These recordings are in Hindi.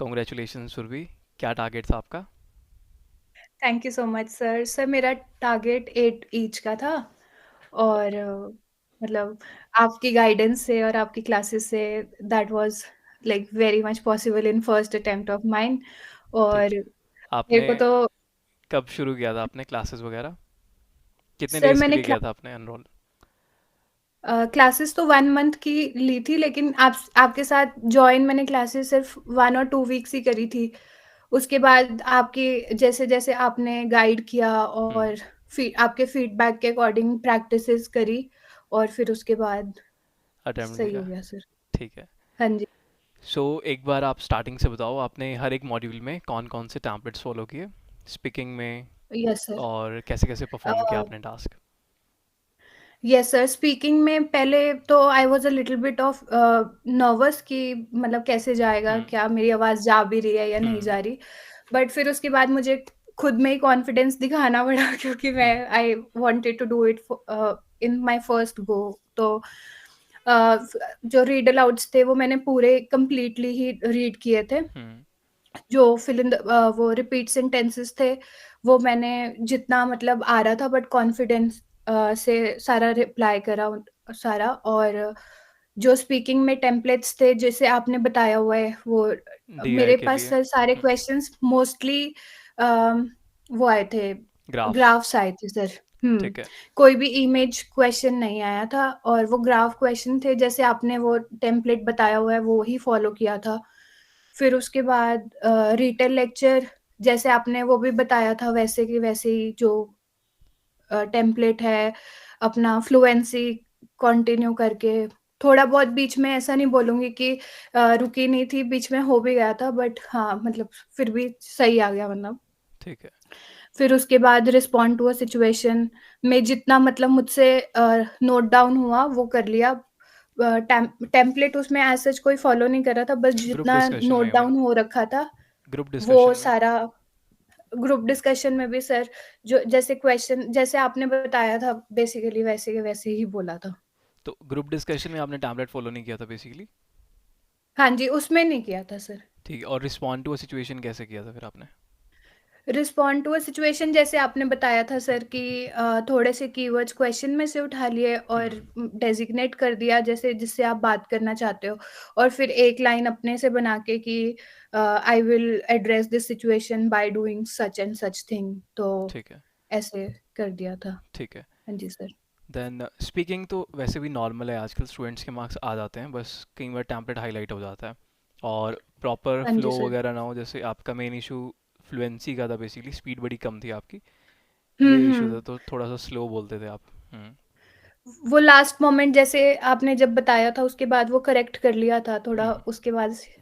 कॉन्ग्रेचुलेशन सुरभि। क्या टारगेट था आपका? Thank you so much sir. Sir मेरा टारगेट 8 ईच का था और मतलब आपकी गाइडेंस से और आपकी classes say that was like very much possible in first attempt of mine. ठीक और है। मेरे आपने को तो कब शुरू किया था आपने क्लासेस वगैरह? कितने सर डेज़ के मैंने लिए किया था आपने एनरोल? क्लासेस तो 1 मंथ की ली थी, लेकिन आपके साथ जॉइन मैंने क्लासेस सिर्फ 1 और 2 वीक्स ही करी थी। उसके बाद आपके जैसे-जैसे आपने गाइड किया हुँ, और आपके फीडबैक के अकॉर्डिंग प्रैक्टिसेस करी और फिर उसके बाद अटेम्प्ट सही दिया। हो गया सर। ठीक है। हाँ जी। सो एक बार आप स्टार्टिंग से बताओ, आपने हर एक मॉड्यूल में कौन-कौन से टेम्पलेट्स फ़ॉलो किए? स्पीकिंग में यस सर। और कैसे-कैसे अ, परफ़ॉर्म किया आपने टास्क? यस सर, स्पीकिंग में पहले तो I was a little bit of nervous कि मतलब कैसे जाएगा, हुँ, क्या मेरी आवाज़ जा भी रही है या नहीं हुँ, जा रही। बट फिर उसके बाद मुझे खुद में ही कॉन्फिडेंस दिखाना पड़ा क्योंकि हुँ, मैं I wanted to do it in my first go. तो जो रीड अलाउड्स थे वो मैंने पूरे कंप्लीटली ही रीड किए थे। हुँ, जो वो रिपीट सेंटेंसेस थे, वो मैंने जितना मतलब आ रहा था बट कॉन्फिडेंस से सारा रिप्लाई करा सारा। और जो स्पीकिंग में टेम्पलेट्स थे जैसे आपने बताया हुआ है वो डीआई मेरे के पास लिए। सर सारे हुँ, क्वेश्चंस मोस्टली वो आए थे, ग्राफ्स। ग्राफ्स आए थे सर। ठीक है। कोई भी इमेज क्वेश्चन नहीं आया था और वो ग्राफ क्वेश्चन थे जैसे आपने वो टेम्पलेट बताया हुआ है वो ही फॉलो किया था। फिर उसके बाद रिटेल लेक्चर जैसे आपने वो भी बताया था वैसे की वैसे ही जो टेम्पलेट है, अपना फ्लुएंसी कंटिन्यू करके थोड़ा बहुत बीच में ऐसा नहीं बोलूँगी कि रुकी नहीं थी, बीच में हो भी गया था बट हाँ, मतलब फिर भी सही आ गया मतलब। ठीक है। फिर उसके बाद रिस्पॉन्ड टू अ सिचुएशन में जितना मतलब मुझसे नोट डाउन हुआ वो कर लिया। टेम्पलेट उसमें एज़ सच कोई फॉलो नहीं कर रहा था, बस ग्रुप जितना डिस्कशन नोट में आई मीन। डाउन हो रखा था, ग्रुप वो डिस्कशन में। सारा ग्रुप डिस्कशन में भी सर जो जैसे क्वेश्चन जैसे आपने बताया था बेसिकली वैसे के वैसे ही बोला था। तो ग्रुप डिस्कशन में आपने टैबलेट फ़ॉलो नहीं किया था बेसिकली? हाँ जी, उसमें नहीं किया था सर। ठीक है। और रिस्पॉन्ड टू अ सिचुएशन कैसे किया था फिर आपने? रिस्पॉन्ड टू अ सिचुएशन जैसे आपने बताया था सर कि थोड़े से कीवर्ड्स क्वेश्चन में से उठा लिए हुँ, और डेज़िग्नेट कर दिया जैसे जिससे आप बात करना चाहते हो और फिर एक लाइन अपने से बना के कि I will address this situation by doing such and such thing. तो ठीक है, ऐसे कर दिया था। ठीक है। हाँ जी सर। देन स्पीकिंग तो वैसे भी नॉर्मल है, आजकल स्टूडेंट्स के मार्क्स आ जाते हैं, बस कई बार टेम्पलेट हाईलाइट हो जाता है और प्रॉपर हाँ जी फ्लो सर। वगैरह ना हो। जैसे आपका मेन इशू फ्लुएंसी का था, बेसिकली स्पीड बड़ी कम थी आपकी, हुँ, ये इशू था, हुँ। तो थोड़ा सा स्लो बोलते थे आप। वो लास्ट मोमेंट जैसे आपने जब बताया था उसके बाद वो करेक्ट कर लिया था थोड़ा हुँ, उसके बाद से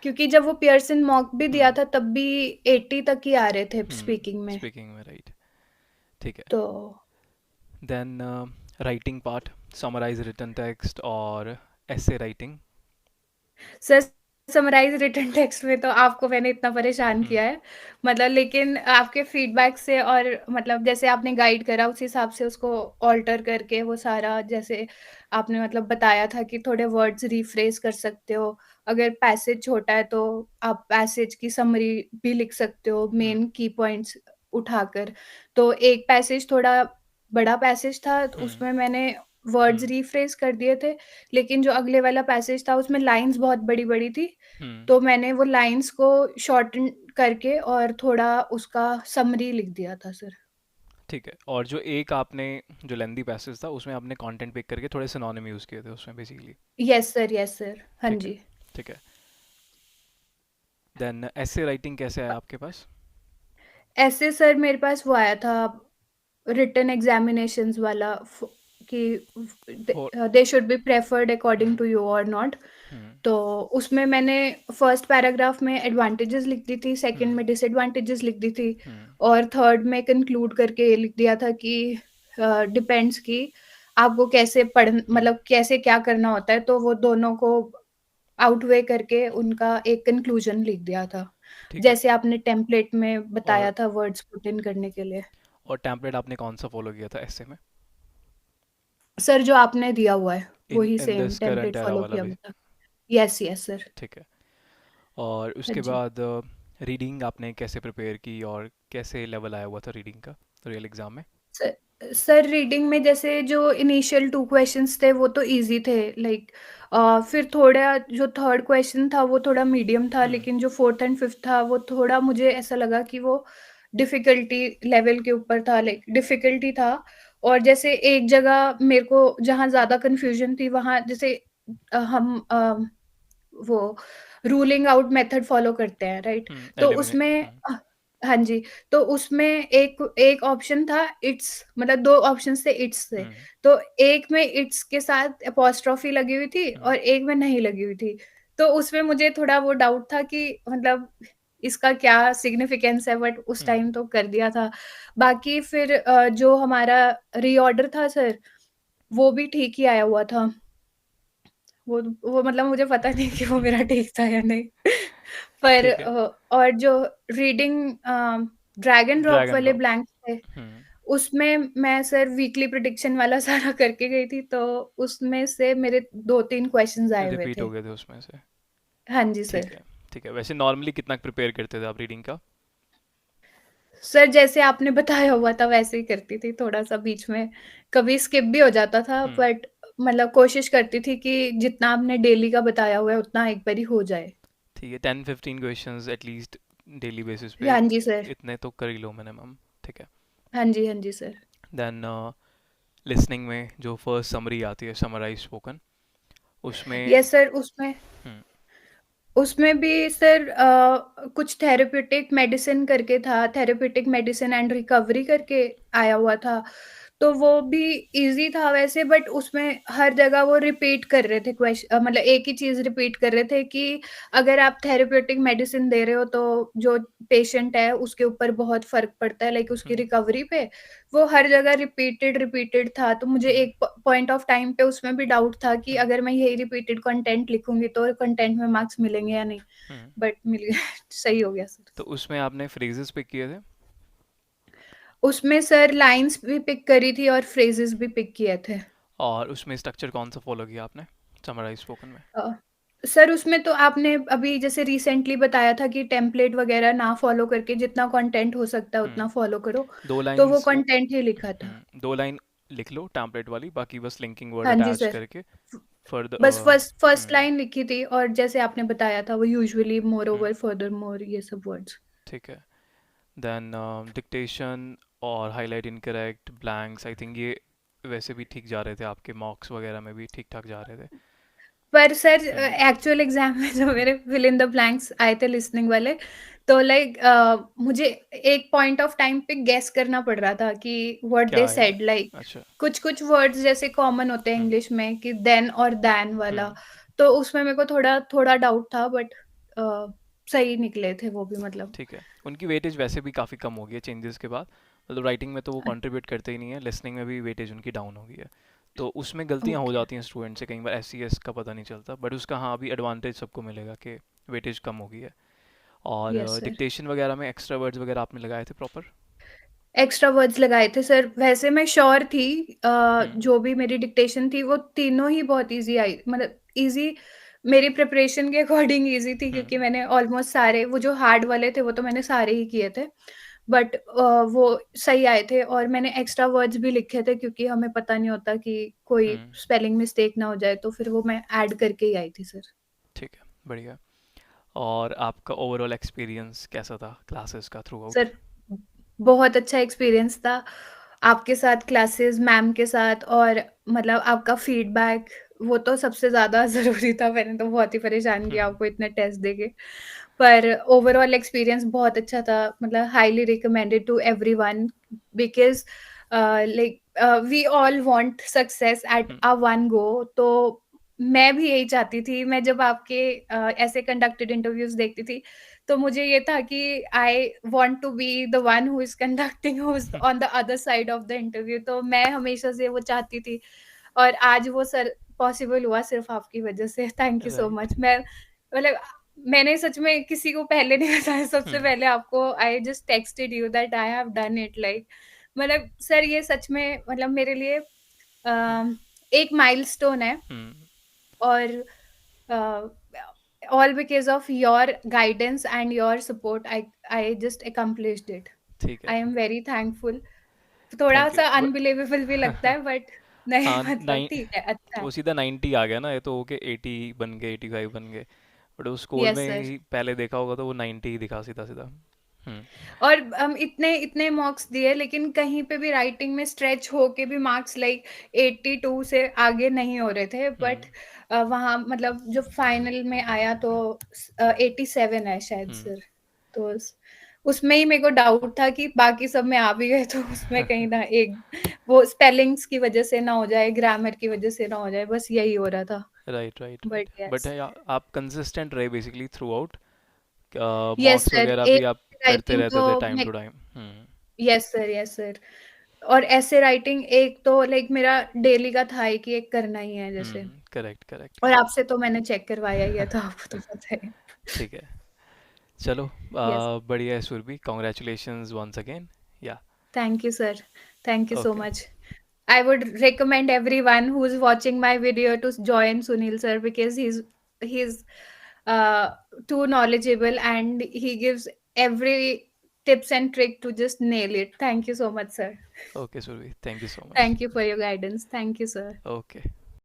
क्योंकि जब वो पियर्सन मॉक भी दिया हुँ, था तब भी 80 तक ही आ रहे थे स्पीकिंग में। स्पीकिंग में राइट। ठीक है। तो then writing part, summarise written text और ऐसे writing. Sir summarise written text में तो आपको मैंने इतना परेशान हुँ, किया है। मतलब लेकिन आपके फीडबैक से और मतलब जैसे आपने गाइड करा उस हिसाब से उसको अल्टर करके वो सारा जैसे आपने मतलब बताया था कि थोड़े वर्ड्स रिफ्रेज़ कर सकते हो। अगर पैसेज छोटा है तो आप पैसेज की समरी भी लिख सकते हो हुँ, मेन की पॉइंट्स उठाकर। तो एक पैसेज थोड़ा बड़ा पैसेज था तो हुँ, उसमें मैंने वर्ड्स हुँ, रिफ्रेज़ कर दिए थे। लेकिन जो अगले वाला पैसेज था उसमें लाइन्स बहुत बड़ी-बड़ी थी, हुँ। तो मैंने वो लाइन्स को शॉर्टन करके और थोड़ा उसका समरी लिख दिया था सर। ठीक है। और जो एक आपने जो लेंदी पैसेज था उसमें आपने कंटेंट पिक करके थोड़े सिनोनिम यूज़ किए थे उसमें basically. Yes sir, yes sir. हाँ ठीक है, जी। ठीक है। देन ऐसे राइटिंग कैसे है आपके पास? ऐसे सर मेरे पास वो आया था रिटन एग्ज़ामिनेशंस वाला कि four. They should be preferred हुँ, अकॉर्डिंग टू यू और नॉट। हुँ, तो उसमें मैंने फर्स्ट पैराग्राफ में एडवांटेजेस लिख दी थी, हुँ, सेकंड में डिसएडवांटेजेस लिख दी थी हुँ, और थर्ड में कंक्लूड करके ये लिख दिया था कि डिपेंड्स कि आपको कैसे हुँ। मतलब कैसे क्या करना होता है, तो वो दोनों को आउटवे करके उनका एक कंक्लूजन लिख दिया था। ठीक है। जैसे आपने टेम्पलेट में और बताया था वर्ड्स पुट इन करने के लिए। टेम्पलेट आपने कौन सा फॉलो किया था ऐसे में? सर जो आपने दिया हुआ है, इन वही in same this current template era follow वाला किया भी? हुआ था। Yes, yes sir. ठीक है। और हाँ उसके जी। बाद रीडिंग आपने कैसे प्रिपेयर की और कैसे लेवल आया हुआ था रीडिंग का रियल एग्ज़ाम में? सर सर रीडिंग में जैसे जो इनिशियल 2 क्वेश्चंस थे वो तो ईज़ी थे, लाइक फिर थोड़ा जो थर्ड क्वेश्चन था वो थोड़ा मीडियम था, हुँ, लेकिन जो फोर्थ एंड फिफ्थ था वो थोड़ा मुझे ऐसा लगा कि वो डिफ़िकल्टी लेवल के ऊपर था, लाइक डिफ़िकल्टी था। और जैसे एक जगह मेरे को जहाँ ज़्यादा कन्फ्यूज़न थी वहाँ जैसे हम वो रूलिंग आउट मेथड फ़ॉलो करते हैं, राइट? तो एलिमिनेट उसमें हाँ जी, तो उसमें एक एक ऑप्शन था इट्स, मतलब 2 ऑप्शंस थे इट्स से। हुँ, तो एक में इट्स के साथ एपॉस्ट्रोफ़ी लगी हुई थी हुँ, और एक में नहीं लगी हुई थी। तो उसमें मुझे थोड़ा वो डाउट था कि मतलब इसका क्या सिग्निफिकेंस है, बट उस हुँ, टाइम तो कर दिया था। बाकी फिर जो हमारा रीऑर्डर था सर, वो भी ठीक ही आया हुआ था। वो मतलब मुझे पता नहीं कि वो मेरा ठीक था या नहीं। पर ठीक है। और जो reading drag and drop drag and वाले ड्रॉप। ब्लैंक्स थे, हुँ, उसमें मैं सर वीकली प्रेडिक्शन वाला सारा करके गई थी, तो उसमें से मेरे 2-3 क्वेश्चन्स आए हुए रिपीट थे। हो गए थे उसमें से। हाँ जी ठीक सर। है, ठीक है। वैसे नॉर्मली कितना प्रिपेयर करते थे आप रीडिंग का? सर जैसे आपने बताया हुआ था वैसे ही करती थी, थोड़ा-सा बीच में कभी स्किप भी हो जाता था, हुँ, बट मतलब कोशिश करती थी कि जितना आपने डेली का बताया हुआ है उतना एक बारी हो जाए। ठीक है, 10-15 क्वेश्चंस एटलीस्ट डेली बेसिस पे हाँ जी सर। इतने तो कर ही लो मिनिमम। ठीक है। हाँ जी, हाँ जी सर। देन लिसनिंग में जो फर्स्ट समरी आती है, समराइज़ स्पोकन, उसमें यस सर, उसमें हुँ, उसमें भी सर कुछ थेरेप्यूटिक मेडिसिन करके था, थेरेप्यूटिक मेडिसिन एंड रिकवरी करके आया हुआ था। तो वो भी ईज़ी था वैसे, बट उसमें हर जगह वो रिपीट कर रहे थे मतलब एक ही चीज़ रिपीट कर रहे थे कि अगर आप थेरेप्यूटिक मेडिसिन दे रहे हो तो जो पेशेंट है उसके ऊपर बहुत फ़र्क पड़ता है, लाइक उसकी हुँ, रिकवरी पे। वो हर जगह रिपीटेड रिपीटेड था, तो मुझे हुँ, एक पॉइंट ऑफ टाइम पे उसमें भी डाउट था कि हुँ, अगर मैं यही रिपीटेड कंटेंट लिखूँगी तो कंटेंट में मार्क्स मिलेंगे या नहीं? हुँ। बट मिल गया। सही हो गया सर। तो उसमें आपने फ्रेजेस पिक किए थे? उसमें सर लाइन्स भी पिक करी थी और फ्रेजेस भी पिक किए थे। और उसमें स्ट्रक्चर कौन सा फॉलो किया आपने समराइज़ स्पोकन में? अ, सर उसमें तो आपने अभी जैसे रिसेंटली बताया था कि टेम्पलेट वगैरह ना फ़ॉलो करके जितना कंटेंट हो सकता है हुँ, उतना फ़ॉलो करो, 2 तो वो लाइन्स कंटेंट ही लिखा था। 2 लाइन लिख लो टेम्पलेट वाली, बाकी बस लिंकिंग वर्ड हाँ जी अटैच सर। करके फ फर्दर बस फर्स्ट हुँ, लाइन लिखी थी और जैसे आपने बताया था वो यूजुअली, हुँ, मोरओवर, फर्दरमोर, ये सब वर्ड्स। ठीक है। देन डिक्टेशन और highlight incorrect blanks, I think ये वैसे भी ठीक जा रहे थे, आपके मॉक्स वगैरह में भी ठीक ठाक जा रहे थे। पर सर हम्म, एक्चुअल एग्ज़ाम में जो मेरे फिल इन द ब्लैंक्स आए थे लिसनिंग वाले, तो लाइक मुझे एक पॉइंट ऑफ टाइम पे गेस करना पड़ रहा था कि व्हाट क्या दे आएगा? सेड, लाइक अच्छा। कुछ-कुछ वर्ड्स जैसे कॉमन होते हैं हम्म, इंग्लिश में कि देन और दैन वाला, हम्म, तो उसमें मेरे को थोड़ा थोड़ा डाउट था, बट अ, सही निकले थे वो भी मतलब। ठीक है। उनकी वेटेज वैसे भी काफ़ी कम हो गई है चेंजेस के बाद। मतलब राइटिंग में तो वो कंट्रीब्यूट करते ही नहीं है, लिसनिंग में भी वेटेज उनकी डाउन हो गई है। तो उसमें गलतियाँ हो ओके। जाती हैं स्टूडेंट से, कई बार एस सी एस का पता नहीं चलता, बट उसका हाँ अभी एडवांटेज सबको मिलेगा कि वेटेज कम हो गई है। यस और सर। डिक्टेशन वगैरह में एक्स्ट्रा वर्ड्स वगैरह आपने लगाए थे प्रॉपर? एक्स्ट्रा वर्ड्स लगाए थे सर, वैसे मैं श्योर थी हम्म, जो भी मेरी डिक्टेशन थी वो तीनों ही बहुत ईज़ी आई, मतलब ईज़ी मेरी प्रिपरेशन के अकॉर्डिंग ईज़ी थी, क्योंकि हम्म, मैंने ऑलमोस्ट सारे वो जो हार्ड वाले थे वो तो मैंने सारे ही किए थे। बट वो सही आए थे और मैंने एक्स्ट्रा वर्ड्स भी लिखे थे क्योंकि हमें पता नहीं होता कि कोई हम्म, स्पेलिंग मिस्टेक ना हो जाए, तो फिर वो मैं ऐड करके ही आई थी सर। ठीक है, बढ़िया। और आपका ओवरऑल एक्सपीरियंस कैसा था क्लासेस का थ्रू आउट? सर, बहुत अच्छा एक्सपीरियंस था। आपके साथ क्लासेस, मैम के साथ, और मतलब आपका फीडबैक वो तो सबसे ज़्यादा ज़रूरी था। मैंने तो बहुत ही परेशान किया आपको इतने टेस्ट देके। पर ओवरऑल एक्सपीरियंस बहुत अच्छा था। मतलब highly recommended to everyone, because like we all want success at a one go. तो मैं भी यही चाहती थी। मैं जब आपके ऐसे कंडक्टेड इंटरव्यूज़ देखती थी, तो मुझे ये था कि I want to be the one who is conducting, who is on the other side of the interview. तो मैं हमेशा से वो चाहती थी और आज वो सर पॉसिबल हुआ सिर्फ़ आपकी वज़ह से। Thank you so right. Much. मैं मतलब मैंने सच में किसी को पहले नहीं बताया, सबसे हम्म, पहले आपको I just texted you that I have done it, like मतलब सर ये सच में मतलब मेरे लिए एक माइलस्टोन है। हम्म, और अ, all because of your guidance and your support, I just accomplished it. ठीक है। I am very thankful. थोड़ा थैंक यू। सा अनबिलीवेबल भी लगता है, बट नहीं, हाँ, मतलब नाइन ठीक है, अच्छा है। वो सीधा 90 आ गया ना, ये तो हो के 80 बन गए, 85 बन गए। बट उस स्कूल यस में सर। ही पहले देखा होगा तो वो 90 ही दिखा सीधा सीधा। हम्म। और हम इतने इतने मार्क्स दिए, लेकिन कहीं पे भी राइटिंग में स्ट्रेच होके भी मार्क्स लाइक 82 से आगे नहीं हो रहे थे, बट हम्म। वहाँ मतलब जो फाइनल में आया तो 87 है शायद हम्म। सर। तो उसमें ही मेरे को डाउट था कि बाकी सब में आ भी गए तो उसमें कहीं ना एक वो स्पेलिंग्स की वजह से ना हो जाए, ग्रामर की वजह से ना हो जाए, बस यही हो रहा था। Right right but right, but yes. आप कंसिस्टेंट रहे basically through out. Yes मॉक्स sir, वगैरह भी एक आप करते राइटिंग रहते तो थे टाइम मैं, टू टाइम। हम्म। Yes sir, yes sir. और ऐसे राइटिंग एक तो लाइक मेरा डेली का था ही कि एक करना ही है जैसे। हम्म। करेक्ट करेक्ट और करेक्ट। आपसे तो मैंने चेक करवाया ही है, तो आपको तो पता है। ठीक है। चलो, यस। बढ़िया है सुरभि, कॉन्ग्रेचुलेशंस वंस अगेन। या। Thank you sir. Thank you so okay. Much. I would recommend everyone who's watching my video to join Sunil sir, because he's uh, too knowledgeable and he gives every tips and trick to just nail it. Thank you so much, sir. Okay Surabhi, thank you so much. Thank you for your guidance. Thank you, sir. Okay.